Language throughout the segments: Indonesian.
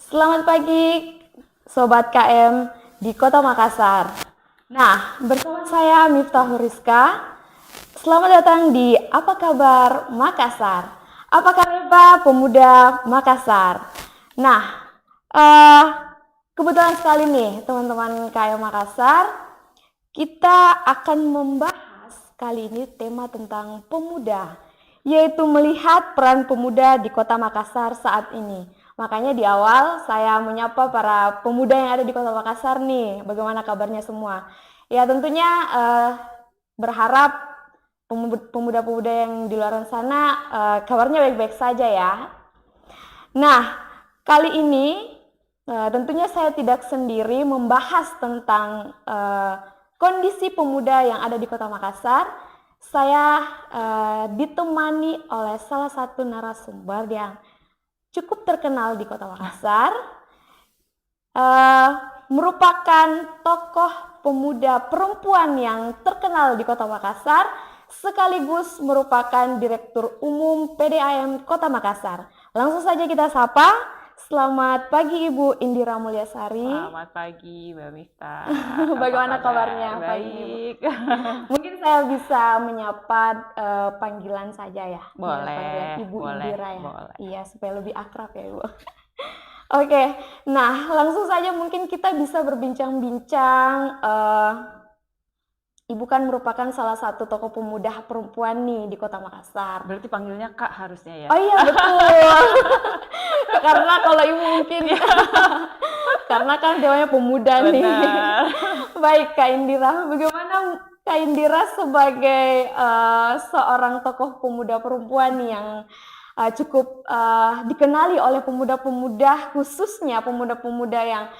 Selamat pagi Sobat KM di Kota Makassar. Nah, bersama saya Miftahul Rizka. Selamat datang di Apa Kabar Makassar. Apa kabar pemuda Makassar? Nah, kebetulan sekali nih teman-teman KM Makassar, kita akan membahas kali ini tema tentang pemuda, yaitu melihat peran pemuda di Kota Makassar saat ini. Makanya di awal saya menyapa para pemuda yang ada di Kota Makassar nih, bagaimana kabarnya semua. Ya tentunya berharap pemuda-pemuda yang di luar sana kabarnya baik-baik saja ya. Nah, kali ini tentunya saya tidak sendiri membahas tentang kondisi pemuda yang ada di Kota Makassar. Saya ditemani oleh salah satu narasumber yang cukup terkenal di Kota Makassar, merupakan tokoh pemuda perempuan yang terkenal di Kota Makassar, sekaligus merupakan Direktur Umum PDAM Kota Makassar. Langsung saja kita sapa. Selamat pagi Ibu Indira Mulyasari. Selamat pagi Mbak Mifta. Bagaimana kabarnya? Baik. Mungkin saya bisa menyapa panggilan saja ya. Boleh. Panggilan Ibu Boleh, Indira ya. boleh. Iya, supaya lebih akrab ya Ibu. Oke, nah langsung saja mungkin kita bisa berbincang-bincang. Ibu kan merupakan salah satu tokoh pemuda perempuan nih di Kota Makassar. Berarti panggilnya Kak harusnya ya? Oh iya betul. Karena kalau Ibu mungkin karena kan dewanya pemuda nih. Baik Kak Indira, bagaimana Kak Indira sebagai seorang tokoh pemuda perempuan nih yang cukup dikenali oleh pemuda-pemuda, khususnya pemuda-pemuda yang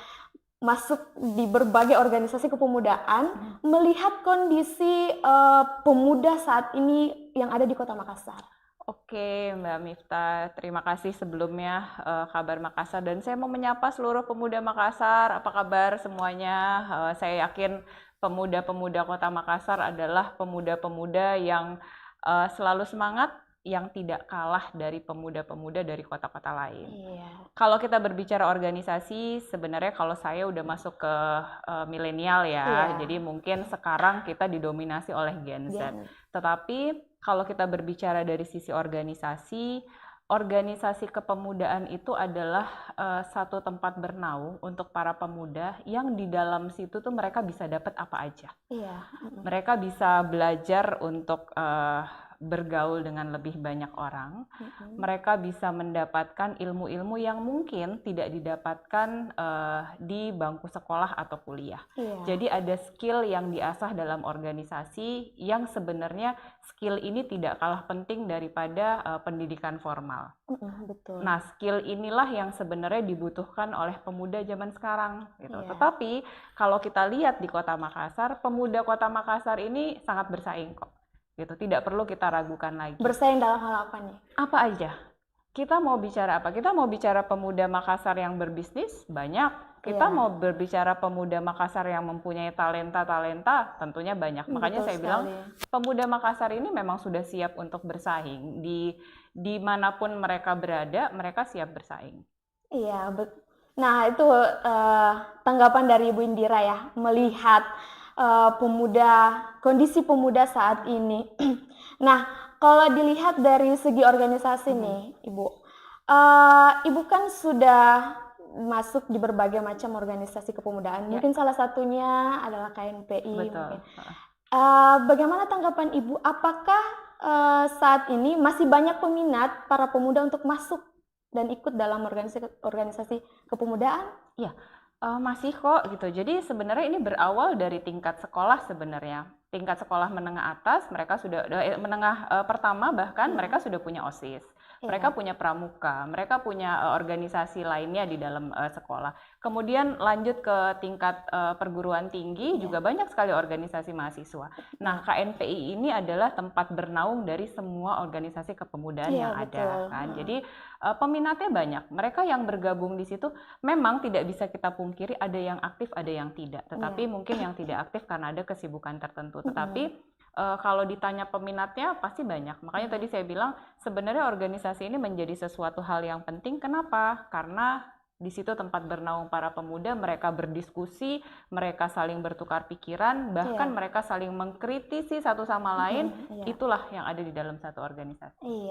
masuk di berbagai organisasi kepemudaan, melihat kondisi pemuda saat ini yang ada di Kota Makassar. Oke Mbak Mifta, terima kasih sebelumnya kabar Makassar, dan saya mau menyapa seluruh pemuda Makassar. Apa kabar semuanya? Saya yakin pemuda-pemuda Kota Makassar adalah pemuda-pemuda yang selalu semangat, yang tidak kalah dari pemuda-pemuda dari kota-kota lain. Iya. Kalau kita berbicara organisasi, sebenarnya kalau saya udah masuk ke milenial ya, jadi mungkin sekarang kita didominasi oleh Gen Z. Tetapi kalau kita berbicara dari sisi organisasi, organisasi kepemudaan itu adalah satu tempat bernaung untuk para pemuda yang di dalam situ tuh mereka bisa dapat apa aja. Iya. Mereka bisa belajar untuk bergaul dengan lebih banyak orang, mereka bisa mendapatkan ilmu-ilmu yang mungkin tidak didapatkan di bangku sekolah atau kuliah. Jadi ada skill yang diasah dalam organisasi yang sebenarnya skill ini tidak kalah penting daripada pendidikan formal. Betul. Nah, skill inilah yang sebenarnya dibutuhkan oleh pemuda zaman sekarang gitu. Tetapi kalau kita lihat di Kota Makassar, pemuda Kota Makassar ini sangat bersaing kok. Gitu, tidak perlu kita ragukan lagi. Bersaing dalam hal apa nih? Apa aja? Kita mau bicara apa? Kita mau bicara pemuda Makassar yang berbisnis, banyak. Kita Iya. mau berbicara pemuda Makassar yang mempunyai talenta-talenta, tentunya banyak. Makanya Betul saya bilang sekali. pemuda Makassar ini memang sudah siap untuk bersaing. Dimanapun mereka berada, mereka siap bersaing. Iya, nah itu tanggapan dari Ibu Indira ya, melihat kondisi pemuda saat ini. Nah, kalau dilihat dari segi organisasi nih, Ibu, Ibu kan sudah masuk di berbagai macam organisasi kepemudaan. Ya. Mungkin salah satunya adalah KNPI. Betul. Mungkin. Bagaimana tanggapan Ibu? Apakah saat ini masih banyak peminat para pemuda untuk masuk dan ikut dalam organisasi kepemudaan? Iya, masih kok gitu. Jadi sebenarnya ini berawal dari tingkat sekolah sebenarnya. Tingkat sekolah menengah atas, mereka sudah menengah pertama bahkan mereka sudah punya OSIS. Mereka punya pramuka, mereka punya organisasi lainnya di dalam sekolah. Kemudian lanjut ke tingkat perguruan tinggi juga banyak sekali organisasi mahasiswa. Nah, KNPI ini adalah tempat bernaung dari semua organisasi kepemudaan Iya, yang betul. ada kan. Jadi peminatnya banyak. Mereka yang bergabung di situ memang tidak bisa kita pungkiri ada yang aktif, ada yang tidak. Tetapi mungkin yang tidak aktif karena ada kesibukan tertentu. Tetapi kalau ditanya peminatnya pasti banyak. Makanya tadi saya bilang sebenarnya organisasi ini menjadi sesuatu hal yang penting. Kenapa? Karena di situ tempat bernaung para pemuda, mereka berdiskusi, mereka saling bertukar pikiran, bahkan mereka saling mengkritisi satu sama lain. Itulah yang ada di dalam satu organisasi. Iya.